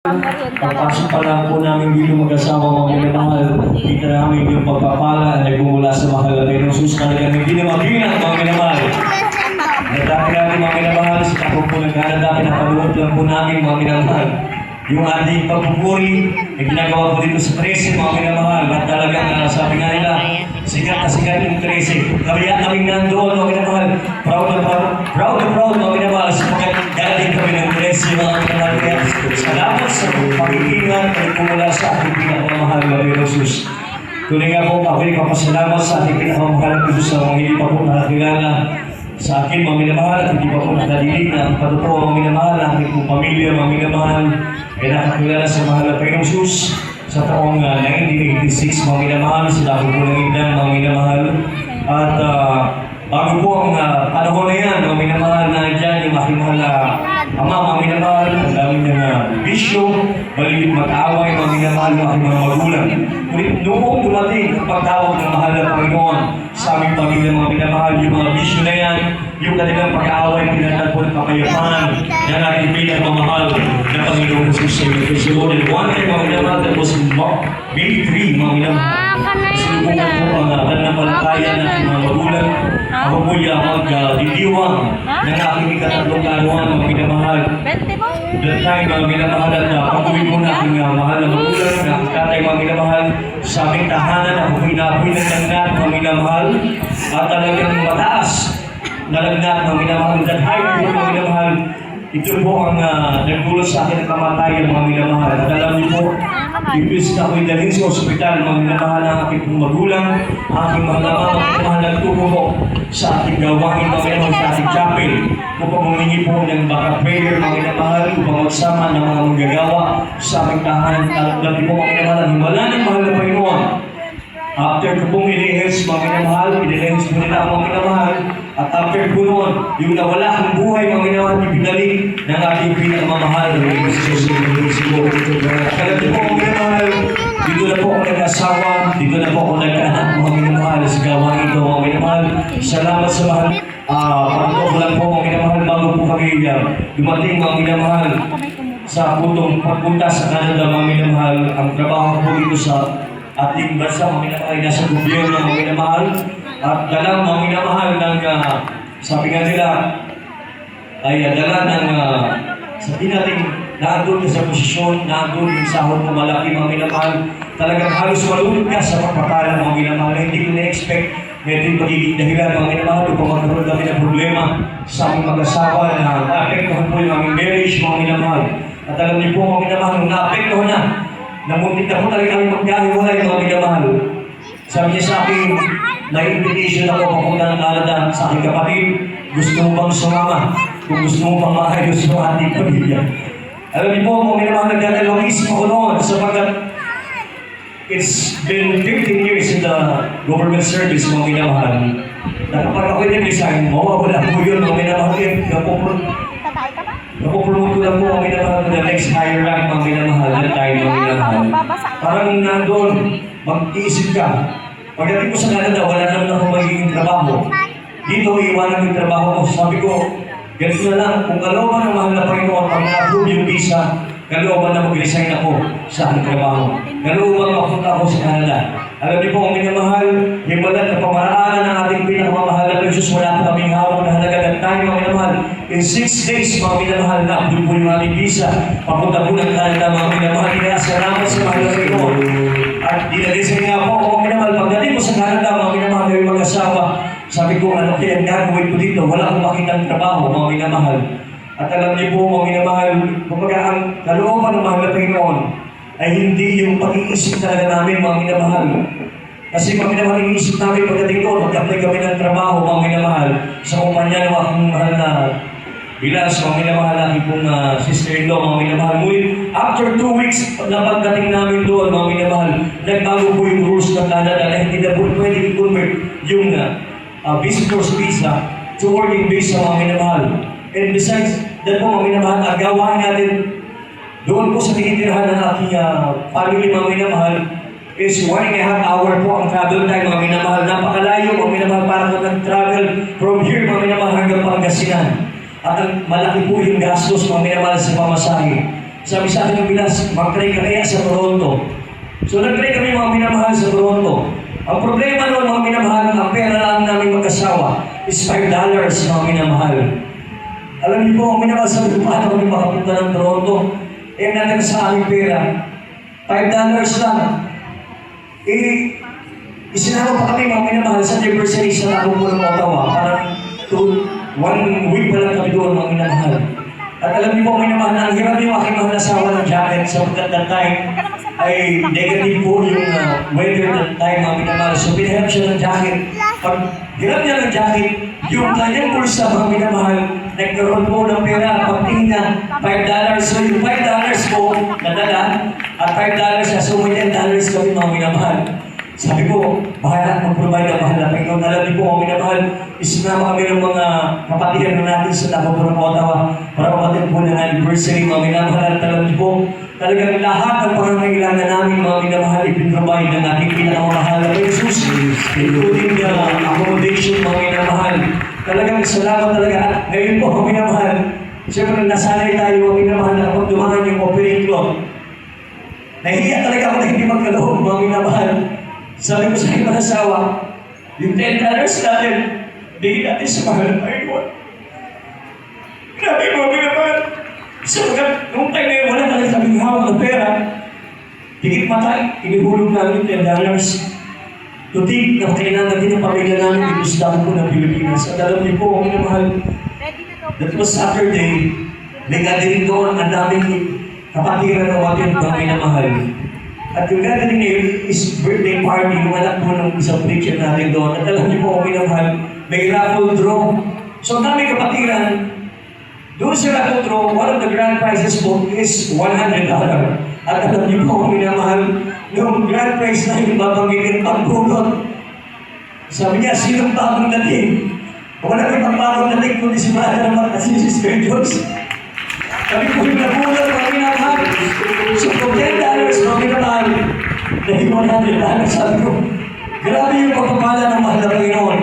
Pagpasok pa lang po namin dito mag-asawa mga minamahal, kita namin yung pagpapala na nagmumula sa mahal na Jesus talagang hindi na mabilang mga minamahal. Nagdaki namin mga minamahal, sa takot po nagkakadaki na panuot lang po namin mga minamahal. Yung ating pagpupuri na ginagawa po dito sa 13 mga minamahal, at talagang sabi nga nila, sikat na sikat yung 13. Kaya kaming nandoon mga minamahal, proud na proud mga minamahal, sapagkat galing kami ng 13 mga minamahal. Salamat sa pakikingan at kumula sa ating pinakamahal na Jesus. Tuloy nga po, ako'y papasalamat sa ating pinakamahal na Jesus sa mga hindi pa po nakakilala sa akin mga minamahal at hindi pa po nakadilig na ang patotoo mga minamahal, ang aking pong pamilya mga minamahal ay nakakilala sa mahal na Panginoong Jesus sa taong 1986 mga minamahal, sila po ng edad mga minamahal. At bago po ang panahon na yan mga minamahal, na dyan yung aking mahal na ama mga minamahal, ang dami ng bisyo, maligid mag-away mga minamahal ng aking mga magulang. Ngunit noong dumating ang pagtawag ng mahal na Panginoon sa aming pamilya mga minamahal, yung mga bisyo na yan, yung kanilang pag-aaway, pinatag po ng kapayapaan ng ating pinamamahal na Panginoon Jesus sa iyo. So, and one time mga minamahal, that was May 3 mga minamahal. Sinubungan po ang pananampalataya ng ating mga magulang. Ako po yung magdidiwang ng aking ikatatlong kanuhan mga minamahal. That time mga minamahal, at pag-uwi po na aking mahal na magulang, na aking tatay mga minamahal, sa aming tahanan, ako po inapoy ng lagnat mga minamahal, at talagang mataas na lagnat mga minamahal. That high po mga minamahal, ito po ang nagdulot sa akin ng kamatayan mga minamahal. At alam niyo po, ibis na ako'y dalhin sa ospital mga minamahal ng aking pong magulang, aking mga mga minamahal nagtuko po sa ating gawain mga minamahal sa ating chapel. Upang humingi po ng baka prayer mga minamahal, upang magsama ng mga manggagawa sa aming tahanan. At alam niyo po mga minamahal, himala ng mahal na Panginoon. After ko pong ilihis mga minamahal, ilihis po nila ang mga minamahal. At after po noon, yung nawala ang buhay mga minamahal, ibinalik ng ating pinakamamahal na Jesus. Kaya po mga minamahal, dito na po ako nag-asawa, dito na po ako nag-anak mga minamahal sa gawain ito mga minamahal. Salamat sa mahal. Pagkakot lang po mga minamahal, bago po kami dumating mga minamahal sa putong pagpunta sa Canada mga minamahal. Ang trabaho po dito sa ating bansa mga minamahal ay nasa gobyerno mga minamahal. At dala mga minamahal ng, sabi nga nila, ay dala ng, sabi natin, naandun ka sa posisyon, naandun yung sahod na malaki mga minamahal. Talagang halos malulog ka sa pagpapala mga minamahal. Hindi ko na-expect na ito'y magiging dahilan mga minamahal upang magkaroon kami ng problema sa aming mag-asawa na naapektuhan po yung aming marriage mga minamahal. At alam niyo po mga minamahal, nung naapektuhan na, namuntik na po talaga kami magkahiwalay mga minamahal. Sabi niya sa akin, may invitation ako papunta ng Canada sa aking kapatid. Gusto mo bang sumama? Kung gusto mo bang maayos mo ating pamilya. Alam niyo po, mga minamahal, nagdadalawang isip ako noon sapagkat it's been 15 years in the government service, mga minamahal. Na kapag ako'y nag-resign, mawawala po yun, mga minamahal. Napopromote ko lang po mga minamahal to the next higher rank mga minamahal na tayo mga minamahal. Parang nandun, mag-iisip ka. Pagdating ko sa Canada, wala naman ako magiging trabaho. Dito, iwanan yung trabaho ko. Sabi ko, ganito na lang, kung kalooban ng mahal na Panginoon, pag na-approve yung visa, kalooban na mag-resign ako sa aking trabaho. Kalooban mapunta ako sa Canada. Alam niyo po, ang minamahal, himalat na pamaraanan ng ating pinakamamahal na Jesus, wala po kaming hawak na halaga ng tayo, mga minamahal. In 6 days, mga minamahal na, doon po yung ating visa. Papunta po ng Canada, mga minamahal. Kaya salamat sa mahal na Panginoon. At dinalisay nga po, mga minamahal, pagdating ko sa Canada, mga minamahal, yung mag-asawa, sabi ko, ano kaya gagawin ko dito? Wala akong makitang trabaho, mga minamahal. At alam niyo po, mga minamahal, kumbaga ang kalooban ng mahal na Panginoon ay hindi yung pag-iisip talaga namin, mga minamahal. Kasi mga minamahal, iniisip namin pagdating doon, mag-apply kami ng trabaho, mga minamahal, sa kumpanya ng aking mahal na bilas, mga minamahal, aking pong sister-in-law, mga minamahal. Ngunit, after 2 weeks na pagdating namin doon, mga minamahal, nagbago po yung rules ng Canada na hindi na po pwede i-convert yung visitor's visa to working visa, mga minamahal. And besides, dahil po mga minamahal, agawain natin doon po sa tinitirahan ng aking family, mga minamahal, is 1.5 hour po ang travel time, mga minamahal. Napakalayo, mga minamahal, para po nag-travel from here, mga minamahal, hanggang Pangasinan. At malaki po yung gastos, mga minamahal, sa pamasahe. Sabi sa akin ng Bilas, mag-try ka kaya sa Toronto. So nag-try kami mga minamahal sa Toronto. Ang problema noon mga minamahal, ang pera lang namin mag-asawa is $5 mga minamahal. Alam niyo po, ang minamahal sabi ko, paano kami makapunta ng Toronto? Eh natin sa aming pera, $5 lang. Isinama pa kami mga minamahal sa anniversary sa Lago po ng Ottawa. Parang 1 week pa lang kami doon mga minamahal. At alam niyo po mga minamahal, ang hirap yung aking mahal asawa ng jacket sa that time ay negative po yung weather that time mga minamahal. So pinahirap siya ng jacket. Pag hirap niya ng jacket, yung kanyang pulsa mga minamahal, nagkaroon po ng pera. Pagtingin na $5. So yung $5 po nadala at $5 na so may $10 kami mga minamahal. Sabi ko, bahala mag-provide ang mahal na Panginoon. Alam niyo po, mga minamahal, isinama kami ng mga kapatiran natin sa Lago po ng Ottawa para kapatid po ng anniversary, mga minamahal. At alam niyo po, talagang lahat ng pangangailangan namin, mga minamahal, ipin-provide ng ating pinakamamahal na Jesus, including the accommodation, mga minamahal. Talagang salamat talaga. At ngayon po, mga minamahal, siyempre nasanay tayo, mga minamahal, na kapag dumangan yung operating clock. Nahihiya talaga ako na hindi magkaloob, mga minamahal. Sabi ko sa aking asawa, yung $10 natin, bigyan natin sa mahal na Panginoon. Grabe mo, minamahal. So, nung time na yun, wala talaga kaming hawak ng pera. Higit matay, inihulog namin $10. Tutig na kailangan din ang pamilya namin dito sa dako po ng Pilipinas. At alam niyo po, minamahal, that was Saturday, may gathering doon, ang daming kapatiran ng watin ng minamahal. At yung gathering na yun is birthday party, yung anak po ng isang preacher natin doon. At alam niyo po, minamahal, may raffle draw. So, ang dami kapatiran, doon sa raffle draw, one of the grand prizes po is $100. At alam niyo po, minamahal, yung grand prize na yung babanggitin pagpulot. Sabi niya, sinong bagong dating? Wala may pagbagong dating kundi si Brother naman kasi si Sister Jones. Sabi ko, yung napulot, mga minamahal. So, for $10, mga minamahal, dahil $100, sabi ko, grabe yung pagpapala ng mahal na Panginoon.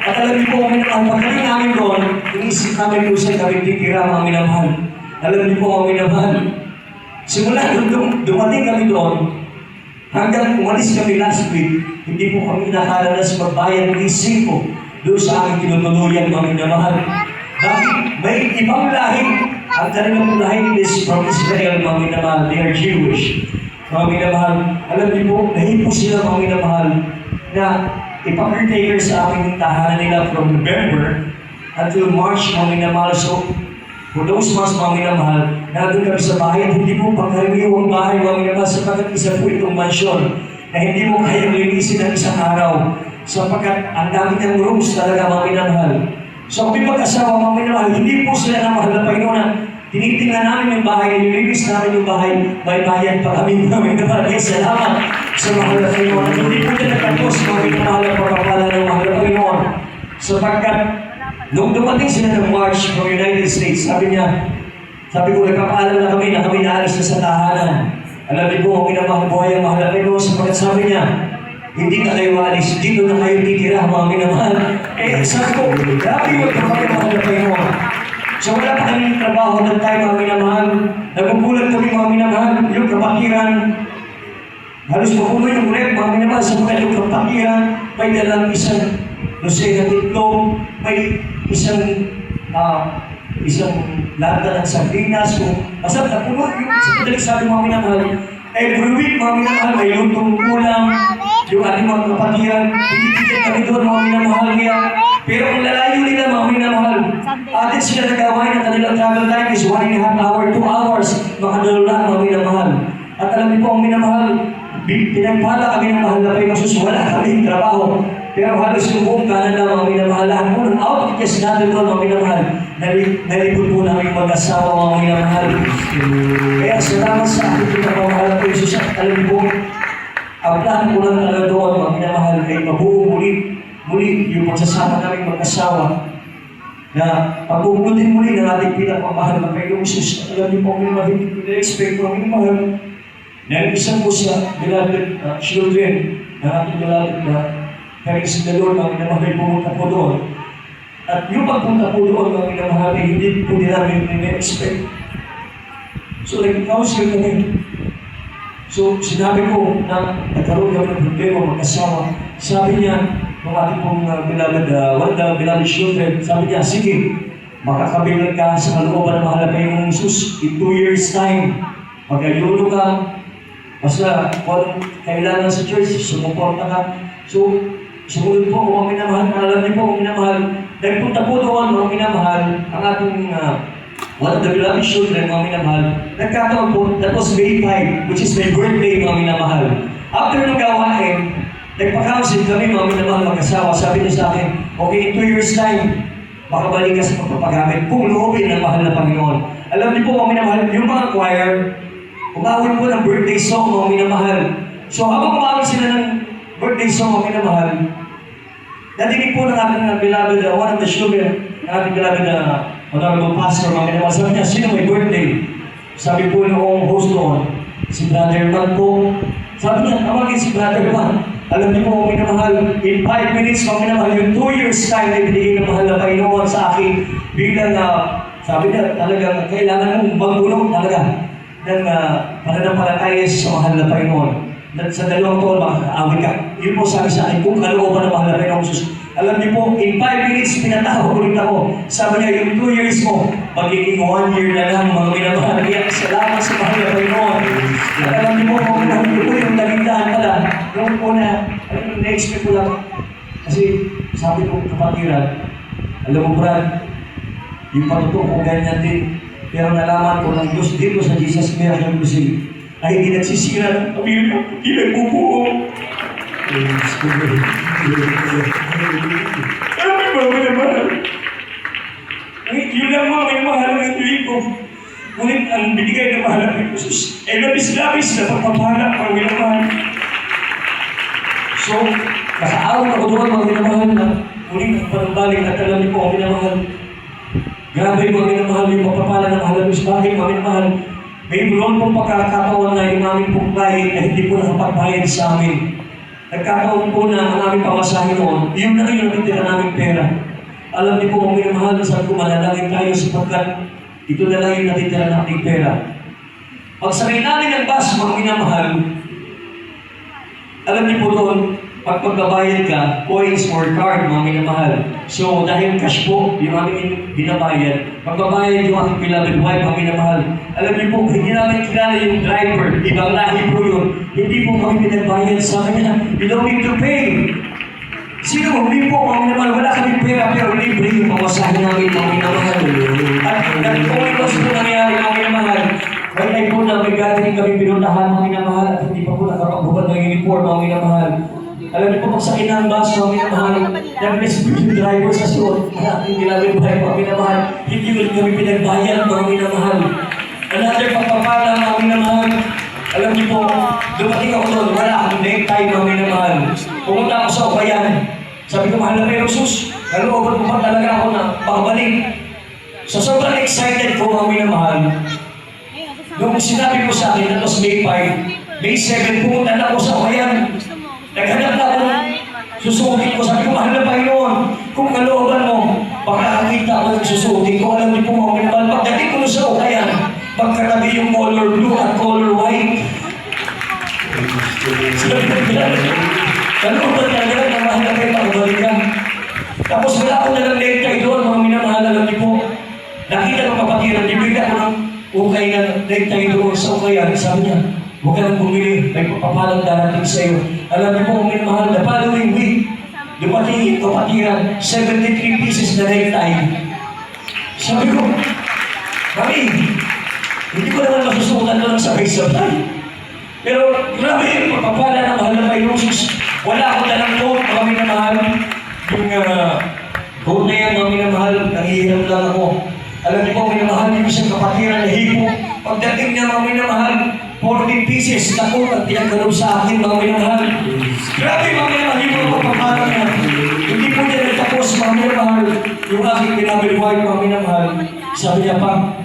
At alam niyo po, mga minamahal, pagkaling namin doon, inisip namin po siya kami titira, mga minamahal. Alam niyo po, mga minamahal, simula nung dumating kami doon, hanggang umalis kami last week, hindi po kami nakaranas magbayad ng isip po doon sa aming tinutuluyan, mga minamahal. Bakit? May ibang lahing, ang kanilang lahing is from Israel, mga minamahal. They are Jewish. Mga minamahal, alam niyo po, nahipo sila, mga minamahal, na ipa-caretaker sa aming tahanan nila from November until March, mga minamahal. So, for those months, mga minamahal, nandun kami sa bahay at hindi po pagkaliwang bahay, mga minamahal, sapagkat isa po itong mansyon na hindi mo kayang linisin ng isang araw sapagkat ang dami ng rooms talaga, mga minamahal. So kung mag-asawa, mga minamahal, hindi po sila na mahal na Panginoon na tinitingnan namin yung bahay, nililinis namin yung bahay, may bayad pa kami, mga minamahal. Kaya salamat sa mahal na Panginoon. At hindi po tinatapos, mga minamahal, ang pagpapala ng mahal na Panginoon. Sapagkat nung dumating sila ng March from United States, sabi ko, nagpapaalam na kami naalis na sa tahanan. Alam niyo po, ang minamahal buhay ang mahal na Panginoon, sapagkat sabi niya, hindi na kayo alis, dito na kayo titira, mga minamahal. Eh, sabi ko, grabe yung pagpapamahal na Panginoon. So wala pa kami trabaho ng tayo, mga minamahal. Nagpupulat kami, mga minamahal, yung kapatiran. Halos mapuno yung rep, mga minamahal, sapagkat yung kapatiran, may dalang isang dosena titlog, may isang lata ng sardinas, basta napuno yung sapagkat sabi, mga minamahal. Every week, mga minamahal, may lutong ulam, yung ating mga kapatiran, hindi kami doon, mga minamahal niya. Pero kung lalayo nila, mga minamahal, atin sila nagaway ng kanilang travel time is 1.5 hour, 2 hours, makadalo lang, mga minamahal. At alam niyo po, ang minamahal, pinagpala kami ng mahal na Panginoon, wala kami trabaho. Pero halos yung buong Canada, mga minamahal, lahat po ng outreach natin doon, mga minamahal, nalipod po namin mag-asawa, mga minamahal. Kaya salamat sa ating pinapamahal na Jesus. At alam niyo po, ang plano ko lang talaga doon, mga minamahal, ay mabuo muli yung pagsasama namin mag-asawa na pag-uugutin muli ng ating pinapamahal na Panginoong Jesus. At alam niyo po, minamahal, hindi ko na-expect mga minamahal na isa po sa beloved children na ating beloved na Praise the Lord, mga minamahal, pumunta po doon. At yung pagpunta po doon, mga minamahal, hindi po nila may expect. So, nag-counsel kami. So, sinabi ko na nagkaroon kami ng problema mag-asawa. Sabi niya, nung ating pong one of the beloved children, sabi niya, sige, makakabilang ka sa kalooban ng mahal na Panginoong Jesus in 2 years' time. Pag-ayuno ka, basta kung kailangan sa church, sumuporta ka. So, sumunod po, mga minamahal, alam niyo po, mga minamahal, nagpunta po doon, mga minamahal, ang ating one of the beloved children, mga minamahal, nagkataon po, that was May 5, which is my birthday, mga minamahal. After nung gawain, nagpa-counsel kami, mga minamahal, mag-asawa. Sabi niya sa akin, okay, in 2 years' time, makabalik ka sa pagpapagamit kung loobin ng mahal na Panginoon. Alam niyo po, mga minamahal, yung mga choir, umawit po ng birthday song, mga minamahal. So, habang umawit sila ng birthday song, mga minamahal, nadinig po ng ating beloved, one of the children, ng ating beloved honorable pastor, mga minamahal. Sabi niya, sino may birthday? Sabi po noong host noon, si Brother Man po. Sabi niya, tawagin si Brother Man. Alam niyo po, minamahal, in 5 minutes, mga minamahal, yung 2 years time na ibinigay ng mahal na Panginoon sa akin bilang, sabi niya, talagang kailangan mong magbulong talaga ng pananampalataya sa mahal na Panginoon. Sa 2 taon, makakaawin ka. Yun po sabi sa akin, kung kalooban ng mahal na Panginoon Jesus. Alam niyo po, in 5 minutes, pinatawag ulit ako. Sabi niya, yung 2 years mo, magiging 1 year na lang, mga minamahal. Kaya salamat sa mahal na Panginoon. At alam niyo po, mga minamahal, yun po yung nagigdaan pala. Noong una, na-expect ko lang. Kasi sabi ko, kapatiran, alam mo Brad, yung patuto ko ganyan din. Pero nalaman ko ng Diyos dito sa Jesus Miracle Crusade ay hindi nagsisira ng pamilya, hindi nagbubuo. Sabi mo, mga mahal. Yun lang mga may mahal ng tuwing ko. Ngunit ang binigay ng mahal ng Jesus ay labis-labis na pagpapala ang minamahal. So, nakaawin ako doon mga minamahal na muling ang panumbalik at alam niyo po ang minamahal. Grabe mga minamahal yung pagpapala ng mahal ng Jesus. Bakit mga minamahal? May buron pong pagkakataon na yung aming pong bayad na hindi po nakapagbayad sa amin. Nagkataon po na ang aming pamasahin noon, yun na yung natitira naming pera. Alam niyo po, mga minamahal, sabi ko, manalangin tayo sapagkat ito na lang yung natitira nating pera. Pagsakay namin ng bus, mga minamahal, alam niyo po doon, pag pagbabayad ka, coins or card, mga minamahal. So, dahil cash po, yung aming binabayad, pagbabayad yung aking beloved wife, mga minamahal. Alam niyo po, hindi namin kilala yung driver, ibang lahi po yun. Hindi po kami pinagbayad sa kanya. You don't need to pay. Sino, hindi po, mga minamahal, wala kami pera, pero libre yung pamasahin namin, mga minamahal. At nag-umilos po nangyari, mga minamahal. May time po na may gathering kami pinuntahan, mga minamahal, at hindi pa po nakakabubad ng uniform, mga minamahal. Alam niyo po, pagsakay ng bus, mga minamahal, nag-rescue yung driver sa suot, at ating ginagawin ba, mga minamahal, hindi ulit kami pinagbayad, mga minamahal. Another pagpapala, mga minamahal. Alam niyo po, dumating ako doon, wala akong necktie, mga minamahal. Pumunta ako sa Ukayan. Sabi ko, mahal na kayo, sus, kalooban ko pa talaga ako na pakabalik. So sobrang excited ko, mga minamahal. Nung sinabi ko sa akin, that was May 5, May 7, pumunta na ako sa Ukayan. Naghanap na ako, susukin ko, sabi ko, mahal na Panginoon, kung kalooban mo, baka nakita ko yung susukin ko, alam niyo po mga minamahal, pagdating ko sa Ukayan, magkatabi yung color blue at color white. Kalooban talaga lang, mahal na kayo, pakabalik ka. Tapos wala ko nalang necktie doon, mga minamahal, alam niyo po, nakita ko kapatiran, bibigyan ko ng ukay na necktie doon sa Ukayan, sabi niya, huwag ka nang bumili, may papapalang darating sa iyo. Alam niyo po, mga mahal, the following week, dumating ito patiran, 73 pieces na necktie. Sabi ko, Mami, hindi ko naman masusukan doon sabay-sabay. Pero grabe yung papapala ng mahal na Panginoon Jesus. Wala akong dalang coat, mga minamahal. Yung coat na yan, mga minamahal, nangihiram lang ako. Alam niyo po, minamahal, yung isang kapatiran na hipo. Pagdating niya, mga minamahal, 40 pieces na coat at pinagkaroon sa akin, mga minamahal. Grabe, mga minamahal, yung mga papapala niya. Hindi po niya nagtapos, mga minamahal. Yung aking pinabaliway, mga minamahal. Sabi niya pa,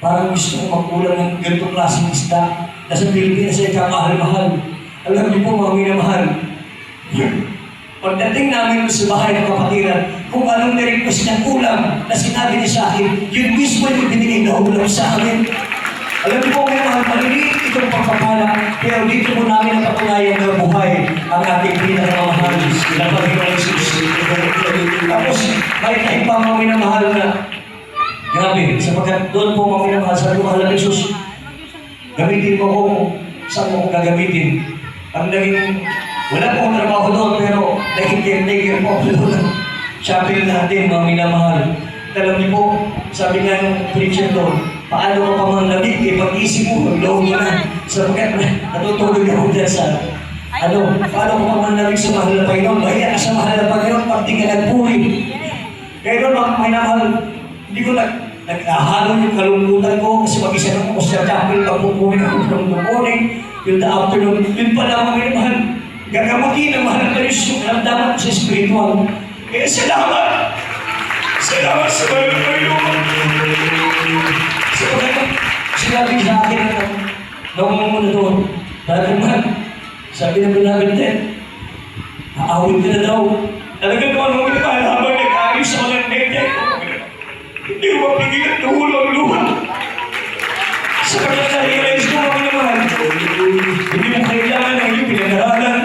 parang gusto ko magkulang ng ganitong klaseng isda na sa Pilipinas ay kamahal-mahal. Alam niyo po, mga minamahal, pagdating namin sa bahay ng kapatiran, kung anong na-request ng ulam na sinabi niya sa akin, yun mismo yung binigay na ulam sa amin. Alam niyo po mga mahal, maliliit itong pagpapala, pero dito po namin napatunayan na buhay ang ating pinakamamahal na Panginoon Jesus. Tapos, may tayo pa mga minamahal na grabe, sapagkat doon po mga minamahal, sabi ko, mahal na Jesus, gamitin mo ko saan mo ko gagamitin. Ang naging, wala po akong trabaho doon, pero naging caretaker po ako doon. Chapel natin, mga minamahal. Alam niyo po, sabi nga ng preacher doon, paano ka pa mga lamig, pag-isip mo, mag-loob mo na. Sapagkat natutulog ako dyan sa, paano ka pa mga lamig sa mahal na Panginoon? Mahiya ka sa mahal na Panginoon, pag di ka nagpuri. Kaya doon, mga minamahal, hindi ko naghahalo yung kalungkutan ko kasi mag-isa lang ako sa chapel, pagpupunin ako from the morning, yung the afternoon, yun pala mga minamahal. Gagamutin ang mahal na Diyos yung kalamdaman ko sa spiritual. Kaya salamat! Salamat sa mga Panginoon! Sapagkat sinabi sa akin na naunang muna doon, dahil man, sabi ng Beloved Ted, aawin ka na daw. Talagang naman nung minamahal habang nag-aayos sa mga netay ko. Hindi ko mapigilan na hulang luha. Sapagkat na-realize ko mga minamahal, hindi mo kailangan ng iyong pinag-aralan,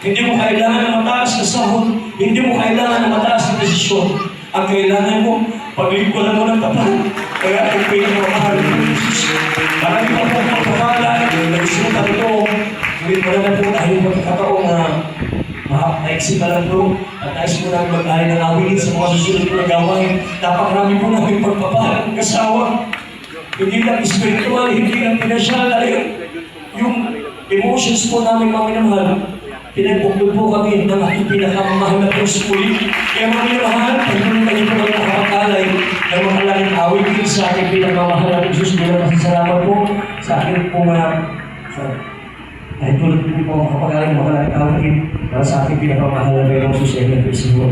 hindi mo kailangan ng mataas na sahod, hindi mo kailangan ng mataas na desisyon. Ang kailangan mo, paglingkuran mo ng tapat. Kaya ang pinamamahal ng Jesus. Marami pa po ang pagpapala, nagsulat ito. Hindi mo na po tayo magkakataong na maiksi pa lang po. At nais mo namin mag-alay ng awin sa mga susunod na gawain. Napakarami po namin pagpapala ng kasawa. Hindi lang spiritual, hindi lang financial, yung emotions po namin mga minamahal. Pinagbuklod po kami ng aking pinakamamahal na Diyos muli. Kaya mga minamahal, pagpunod kayo po ng makapakalay ng mga langit awit sa aking pinakamamahal na Diyos. Bilang masasalamat po sa aking po mga ay tulad po makapakalay ng mga langit awit para sa aking pinakamamahal na Diyos sa inyo.